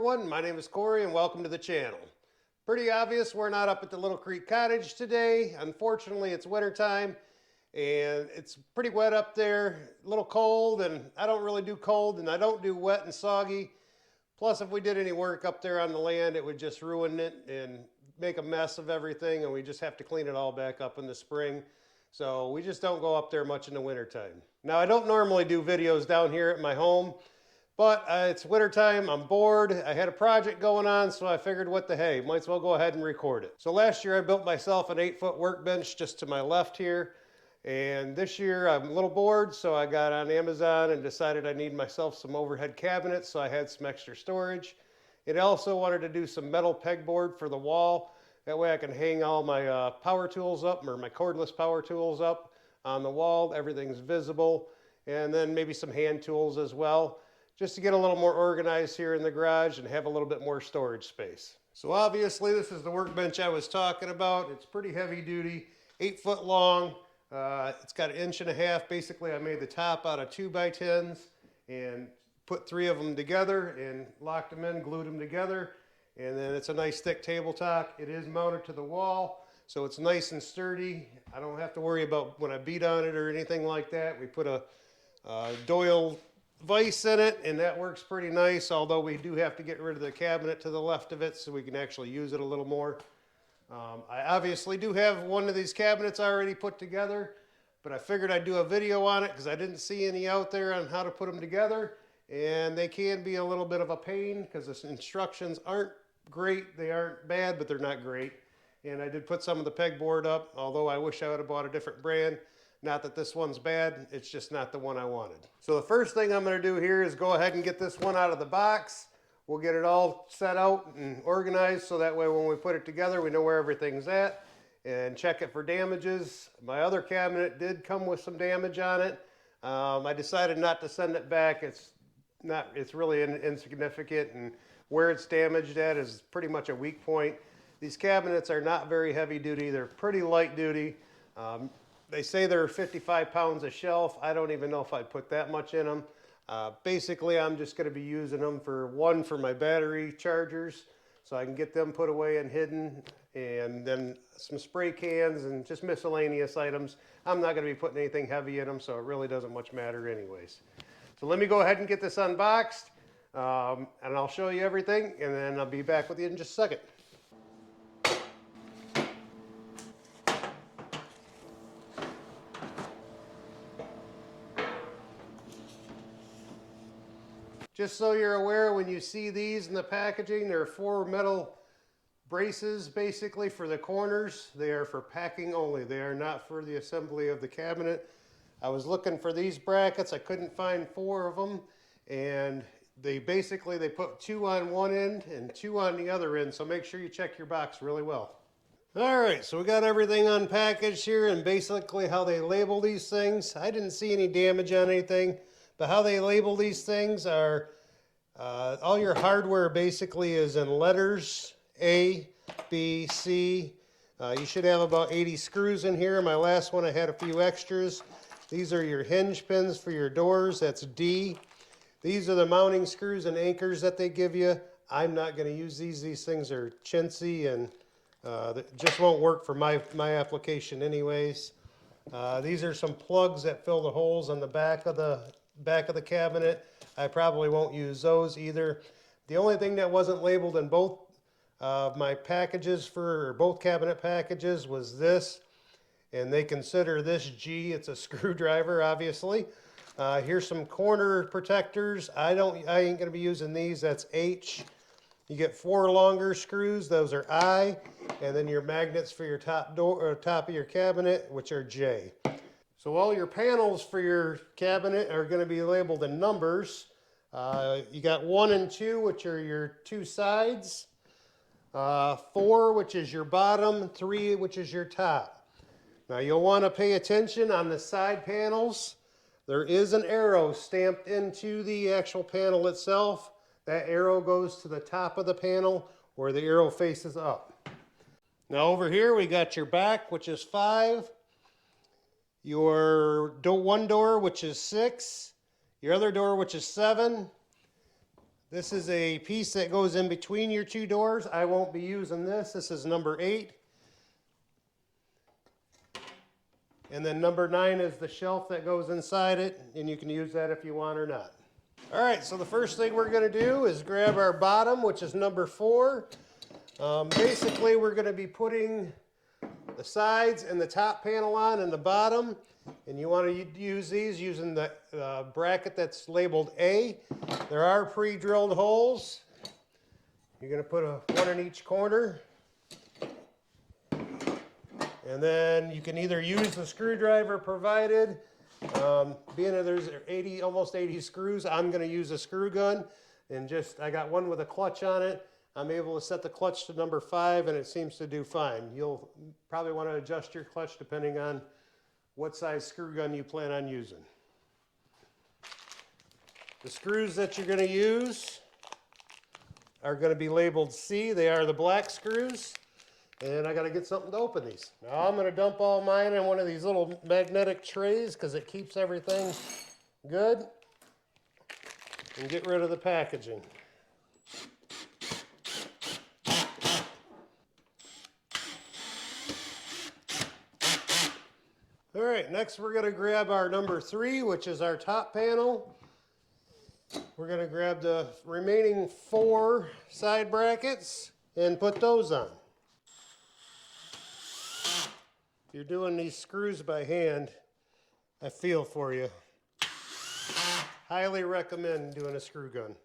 everyone, my name is Corey and welcome to the channel. Pretty obvious we're not up at the Little Creek Cottage today. Unfortunately, it's wintertime and it's pretty wet up there, a little cold, and I don't really do cold and I don't do wet and soggy. Plus, if we did any work up there on the land, it would just ruin it and make a mess of everything, and we just have to clean it all back up in the spring. So we just don't go up there much in the wintertime. Now, I don't normally do videos down here at my home, but it's wintertime, I'm bored, I had a project going on, so I figured what the hey, might as well go ahead and record it. So last year I built myself an 8-foot workbench just to my left here, and this year I'm a little bored, so I got on Amazon and decided I need myself some overhead cabinets, so I had some extra storage. It also wanted to do some metal pegboard for the wall, that way I can hang all my power tools up, or my cordless power tools up on the wall, everything's visible, and then maybe some hand tools as well, just to get a little more organized here in the garage and have a little bit more storage space. So obviously this is the workbench I was talking about. It's pretty heavy duty, 8 foot long. It's got 1.5 inches. Basically I made the top out of 2x10s and put 3 of them together and locked them in, glued them together. And then it's a nice thick tabletop. It is mounted to the wall, so it's nice and sturdy. I don't have to worry about when I beat on it or anything like that. We put a Doyle vise in it, and that works pretty nice, although we do have to get rid of the cabinet to the left of it so we can actually use it a little more. I obviously do have one of these cabinets already put together, but I figured I'd do a video on it because I didn't see any out there on how to put them together, and they can be a little bit of a pain because the instructions aren't great. They aren't bad, but they're not great. And I did put some of the pegboard up, although I wish I would have bought a different brand. Not that this one's bad, it's just not the one I wanted. So the first thing I'm going to do here is go ahead and get this one out of the box. We'll get it all set out and organized so that way when we put it together we know where everything's at and check it for damages. My other cabinet did come with some damage on it. I decided not to send it back. It's really insignificant, and where it's damaged at is pretty much a weak point. These cabinets are not very heavy duty, they're pretty light duty. They say they're 55 pounds a shelf. I don't even know if I'd put that much in them. Basically, I'm just going to be using them for my battery chargers, so I can get them put away and hidden, and then some spray cans and just miscellaneous items. I'm not going to be putting anything heavy in them, so it really doesn't much matter anyways. So let me go ahead and get this unboxed, and I'll show you everything, and then I'll be back with you in just a second. Just so you're aware, when you see these in the packaging, there are 4 metal braces basically for the corners. They are for packing only. They are not for the assembly of the cabinet. I was looking for these brackets. I couldn't find 4 of them. And they put 2 on one end and 2 on the other end. So make sure you check your box really well. All right, so we got everything unpackaged here and basically how they label these things. I didn't see any damage on anything. But how they label these things are, all your hardware basically is in letters, A, B, C. You should have about 80 screws in here. My last one I had a few extras. These are your hinge pins for your doors, that's D. These are the mounting screws and anchors that they give you. I'm not going to use these. These things are chintzy and just won't work for my application anyways. These are some plugs that fill the holes on the back of the cabinet. I probably won't use those either. The only thing that wasn't labeled in both my packages for both cabinet packages was this, and they consider this G. It's a screwdriver, obviously. Here's some corner protectors. I ain't gonna be using these. That's H. You get 4 longer screws. Those are I, and then your magnets for your top of your cabinet, which are J. So all your panels for your cabinet are going to be labeled in numbers. You got 1 and 2, which are your 2 sides. 4, which is your bottom. 3, which is your top. Now you'll want to pay attention on the side panels. There is an arrow stamped into the actual panel itself. That arrow goes to the top of the panel where the arrow faces up. Now over here we got your back, which is 5. Your one door, which is 6, your other door, which is 7, This is a piece that goes in between your two doors. I won't be using this. This is number 8. And then number 9 is the shelf that goes inside it, and you can use that if you want or not. All right, so the first thing we're going to do is grab our bottom, which is number 4. Basically, we're going to be putting the sides and the top panel on and the bottom. And you want to use these using the bracket that's labeled A. There are pre-drilled holes. You're going to put one in each corner. And then you can either use the screwdriver provided. Being that there's almost 80 screws, I'm going to use a screw gun. And I got one with a clutch on it. I'm able to set the clutch to number 5, and it seems to do fine. You'll probably want to adjust your clutch depending on what size screw gun you plan on using. The screws that you're going to use are going to be labeled C. They are the black screws. And I got to get something to open these. Now I'm going to dump all mine in one of these little magnetic trays because it keeps everything good. And get rid of the packaging. All right, next we're going to grab our number 3, which is our top panel. We're going to grab the remaining 4 side brackets and put those on. If you're doing these screws by hand, I feel for you. Highly recommend doing a screw gun.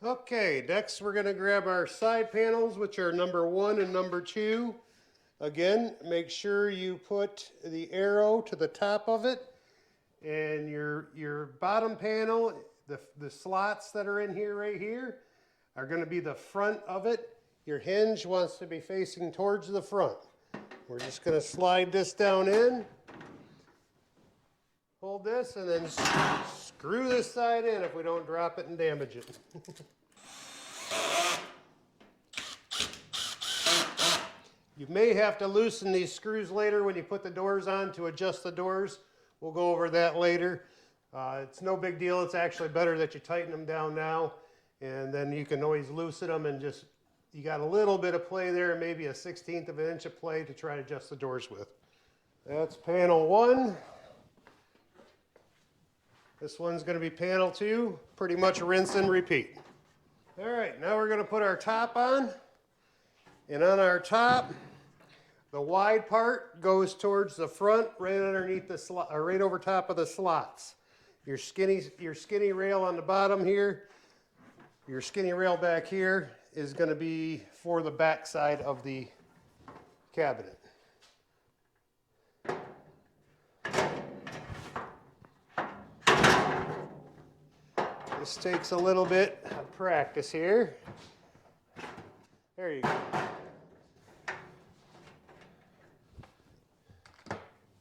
Okay, next we're going to grab our side panels, which are number 1 and number 2. Again, make sure you put the arrow to the top of it, and your bottom panel, the slots that are in here right here, are going to be the front of it. Your hinge wants to be facing towards the front. We're just going to slide this down in, hold this, and then screw this side in if we don't drop it and damage it. You may have to loosen these screws later when you put the doors on to adjust the doors. We'll go over that later. It's no big deal. It's actually better that you tighten them down now, and then you can always loosen them and you got a little bit of play there, maybe a 1/16 of an inch of play to try to adjust the doors with. That's panel 1. This one's going to be panel 2. Pretty much rinse and repeat. All right, now we're going to put our top on. And on our top, the wide part goes towards the front, right underneath the slot, or right over top of the slots. Your skinny rail on the bottom here, your skinny rail back here is going to be for the back side of the cabinet. This takes a little bit of practice here. There you go.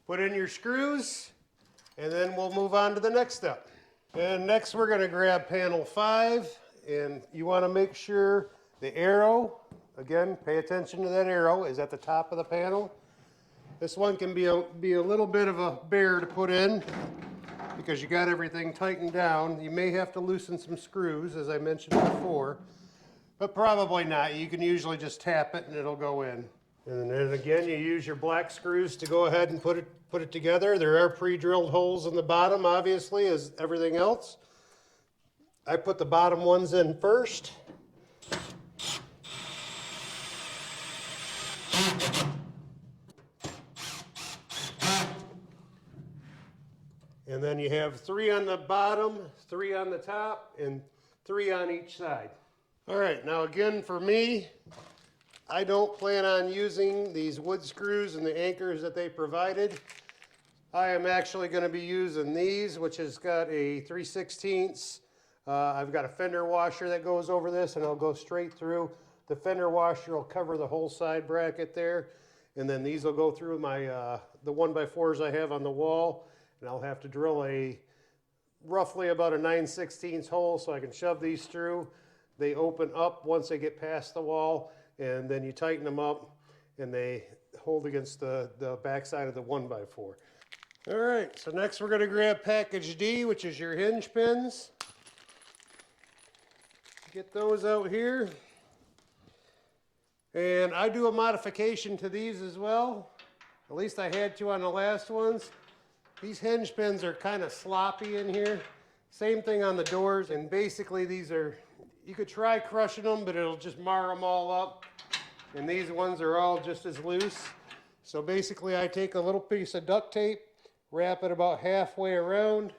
Put in your screws, and then we'll move on to the next step. And next we're going to grab panel 5, and you want to make sure the arrow, again, pay attention to that arrow, is at the top of the panel. This one can be a little bit of a bear to put in because you got everything tightened down. You may have to loosen some screws, as I mentioned before, but probably not. You can usually just tap it and it'll go in. And then again, you use your black screws to go ahead and put it together. There are pre-drilled holes in the bottom, obviously, as everything else. I put the bottom ones in first. And then you have 3 on the bottom, 3 on the top, and 3 on each side. All right, now again, for me, I don't plan on using these wood screws and the anchors that they provided. I am actually going to be using these, which has got a 3/16. I've got a fender washer that goes over this, and I'll go straight through. The fender washer will cover the whole side bracket there, and then these will go through my the 1x4s I have on the wall, and I'll have to drill roughly about a 9/16 hole so I can shove these through. They open up once they get past the wall, and then you tighten them up, and they hold against the backside of the 1x4. All right, so next we're going to grab package D, which is your hinge pins. Get those out here. And I do a modification to these as well. At least I had to on the last ones. These hinge pins are kind of sloppy in here. Same thing on the doors. And basically these are, you could try crushing them, but it'll just mar them all up. And these ones are all just as loose. So basically I take a little piece of duct tape, wrap it about halfway around,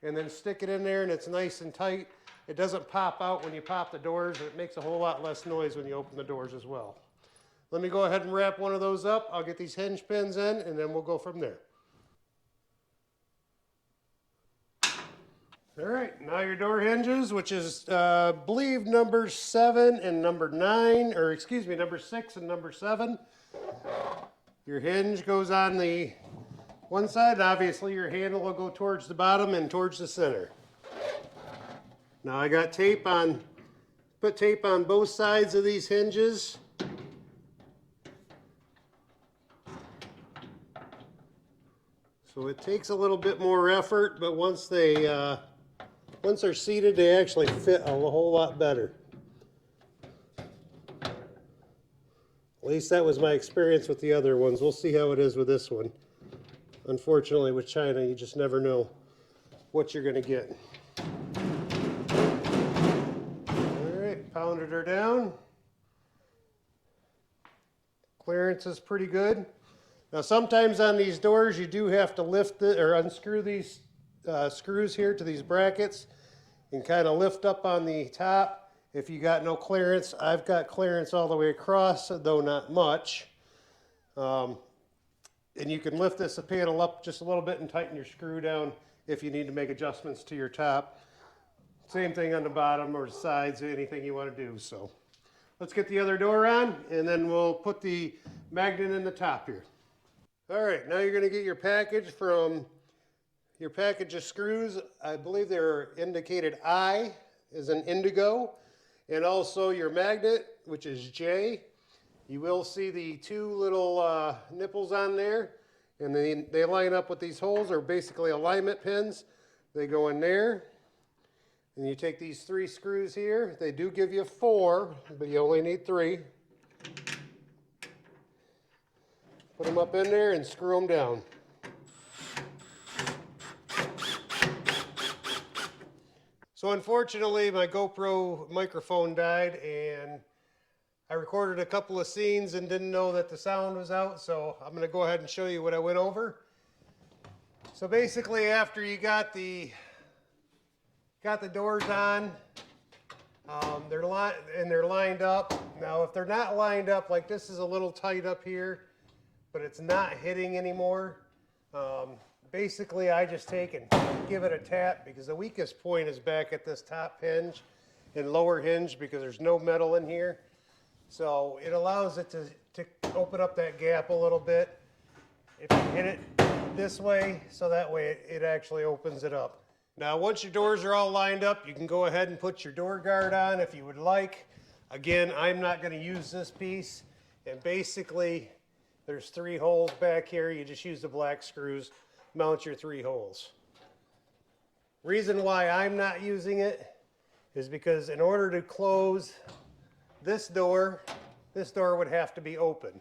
and then stick it in there, and it's nice and tight. It doesn't pop out when you pop the doors. It makes a whole lot less noise when you open the doors as well. Let me go ahead and wrap one of those up. I'll get these hinge pins in, and then we'll go from there. All right, now your door hinges, which is, I believe, number 7 and number 9, or excuse me, number 6 and number 7. Your hinge goes on the one side, and obviously your handle will go towards the bottom and towards the center. Now I got tape on, put tape on both sides of these hinges. So it takes a little bit more effort, but once they're seated, they actually fit a whole lot better. At least that was my experience with the other ones. We'll see how it is with this one. Unfortunately, with China, you just never know what you're going to get. Pounded her down. Clearance is pretty good. Now sometimes on these doors you do have to lift it or unscrew these screws here to these brackets and kind of lift up on the top if you got no clearance. I've got clearance all the way across, though not much. And you can lift this panel up just a little bit and tighten your screw down if you need to make adjustments to your top. Same thing on the bottom or the sides, anything you want to do. So let's get the other door on, and then we'll put the magnet in the top here. All right, now you're going to get your package from your package of screws. I believe they're indicated I is an indigo, and also your magnet, which is J. You will see the 2 little nipples on there, and they line up with these holes, or basically alignment pins. They go in there. And you take these 3 screws here. They do give you 4, but you only need 3. Put them up in there and screw them down. So unfortunately, my GoPro microphone died, and I recorded a couple of scenes and didn't know that the sound was out, so I'm going to go ahead and show you what I went over. So basically, after you got the doors on, they're lined up. Now if they're not lined up, like this is a little tight up here, but it's not hitting anymore. Basically I just take and give it a tap, because the weakest point is back at this top hinge and lower hinge, because there's no metal in here. So it allows it to open up that gap a little bit. If you hit it this way, so that way it actually opens it up. Now, once your doors are all lined up, you can go ahead and put your door guard on if you would like. Again, I'm not going to use this piece. And basically, there's 3 holes back here. You just use the black screws, mount your 3 holes. Reason why I'm not using it is because in order to close this door would have to be open.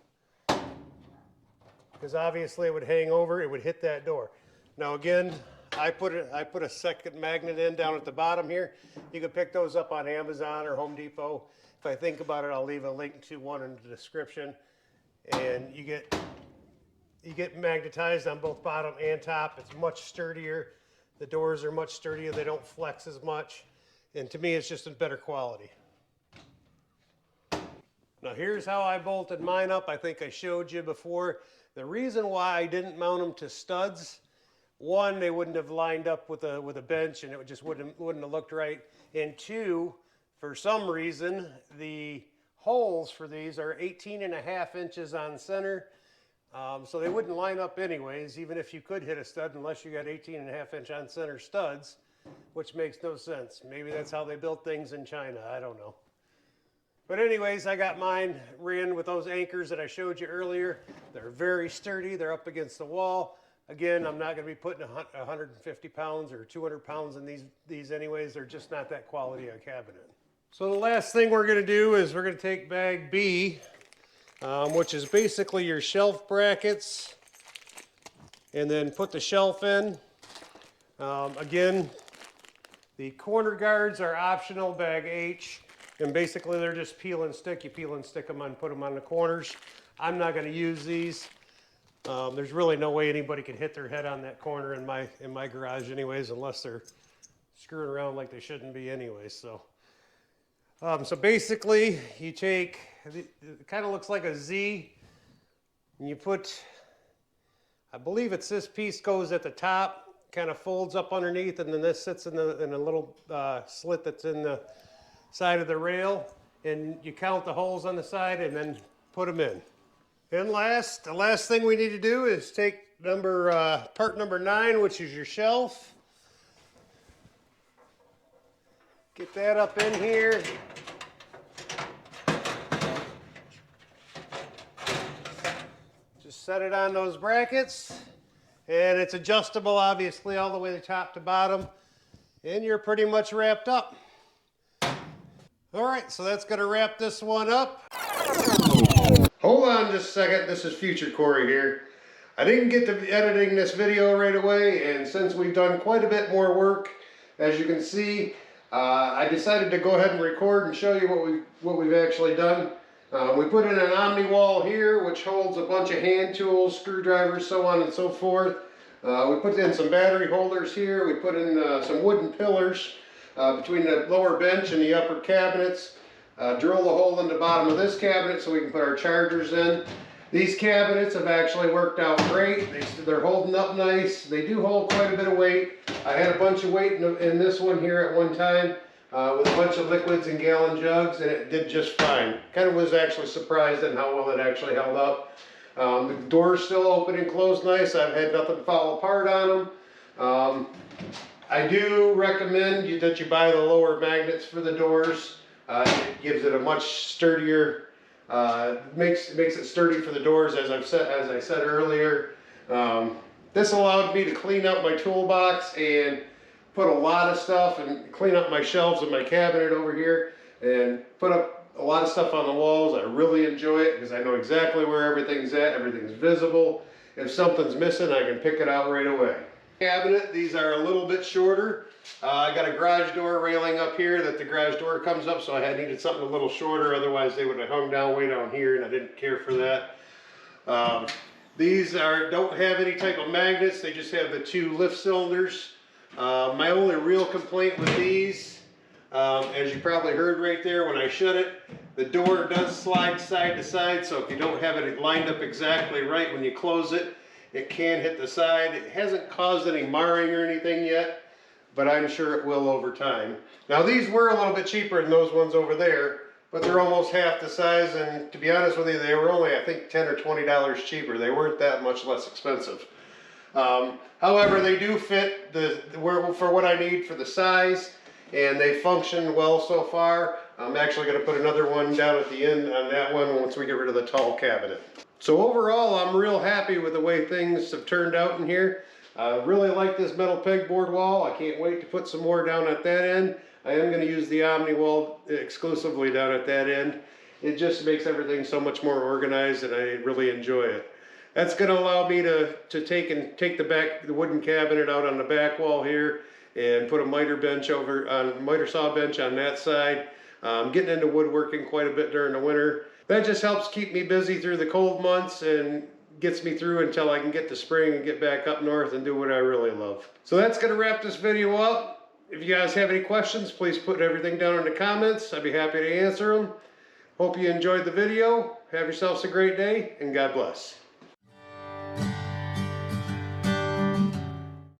Because obviously it would hang over, it would hit that door. Now again, I put a second magnet in down at the bottom here. You can pick those up on Amazon or Home Depot. If I think about it, I'll leave a link to one in the description. And you get magnetized on both bottom and top. It's much sturdier. The doors are much sturdier. They don't flex as much. And to me, it's just a better quality. Now here's how I bolted mine up. I think I showed you before. The reason why I didn't mount them to studs, one, they wouldn't have lined up with a bench, and it just wouldn't have looked right. And 2, for some reason, the holes for these are 18.5 inches on center. So they wouldn't line up anyways, even if you could hit a stud, unless you got 18.5 inch on center studs, which makes no sense. Maybe that's how they built things in China. I don't know. But anyways, I got mine ran with those anchors that I showed you earlier. They're very sturdy. They're up against the wall. Again, I'm not going to be putting 150 pounds or 200 pounds in these anyways. They're just not that quality a cabinet. So the last thing we're going to do is we're going to take bag B, which is basically your shelf brackets, and then put the shelf in. Again, the corner guards are optional, bag H, and basically they're just peel and stick. You peel and stick them on, put them on the corners. I'm not going to use these. There's really no way anybody can hit their head on that corner in my garage anyways, unless they're screwing around like they shouldn't be anyways. So basically you take, it kind of looks like a Z, and you put, I believe it's this piece goes at the top, kind of folds up underneath, and then this sits in a little slit that's in the side of the rail, and you count the holes on the side and then put them in. And the last thing we need to do is take part number 9, which is your shelf. Get that up in here. Just set it on those brackets. And it's adjustable, obviously, all the way top to bottom. And you're pretty much wrapped up. All right, so that's going to wrap this one up. Hold on just a second. This is Future Corey here. I didn't get to editing this video right away, and since we've done quite a bit more work, as you can see, I decided to go ahead and record and show you what we've actually done. We put in an Omni wall here, which holds a bunch of hand tools, screwdrivers, so on and so forth. We put in some battery holders here. We put in some wooden pillars between the lower bench and the upper cabinets. Drill the hole in the bottom of this cabinet so we can put our chargers in. These cabinets have actually worked out great. They're holding up nice. They do hold quite a bit of weight. I had a bunch of weight in this one here at one time with a bunch of liquids and gallon jugs, and it did just fine. Kind of was actually surprised at how well it actually held up. The door's still open and closed nice. I've had nothing fall apart on them. I do recommend that you buy the lower magnets for the doors. It gives it a much sturdier, makes it sturdy for the doors, as I said earlier. This allowed me to clean up my toolbox and put a lot of stuff, and clean up my shelves in my cabinet over here, and put up a lot of stuff on the walls. I really enjoy it because I know exactly where everything's at. Everything's visible. If something's missing, I can pick it out right away. Cabinet, these are a little bit shorter. I got a garage door railing up here that the garage door comes up, so I needed something a little shorter, otherwise they would have hung down way down here, and I didn't care for that. These don't have any type of magnets, they just have the 2 lift cylinders. My only real complaint with these, as you probably heard right there when I shut it, the door does slide side to side, so if you don't have it lined up exactly right when you close it, it can hit the side. It hasn't caused any marring or anything yet, but I'm sure it will over time. Now these were a little bit cheaper than those ones over there, but they're almost half the size, and to be honest with you, they were only, I think, $10 or $20 cheaper. They weren't that much less expensive. However, they do fit for what I need for the size, and they function well so far. I'm actually going to put another one down at the end on that one once we get rid of the tall cabinet. So overall, I'm real happy with the way things have turned out in here. I really like this metal pegboard wall. I can't wait to put some more down at that end. I am going to use the Omni wall exclusively down at that end. It just makes everything so much more organized, and I really enjoy it. That's going to allow me to take the wooden cabinet out on the back wall here and put a miter saw bench on that side. I'm getting into woodworking quite a bit during the winter. That just helps keep me busy through the cold months and gets me through until I can get to spring and get back up north and do what I really love. So that's going to wrap this video up. If you guys have any questions, please put everything down in the comments. I'd be happy to answer them. Hope you enjoyed the video. Have yourselves a great day, and God bless.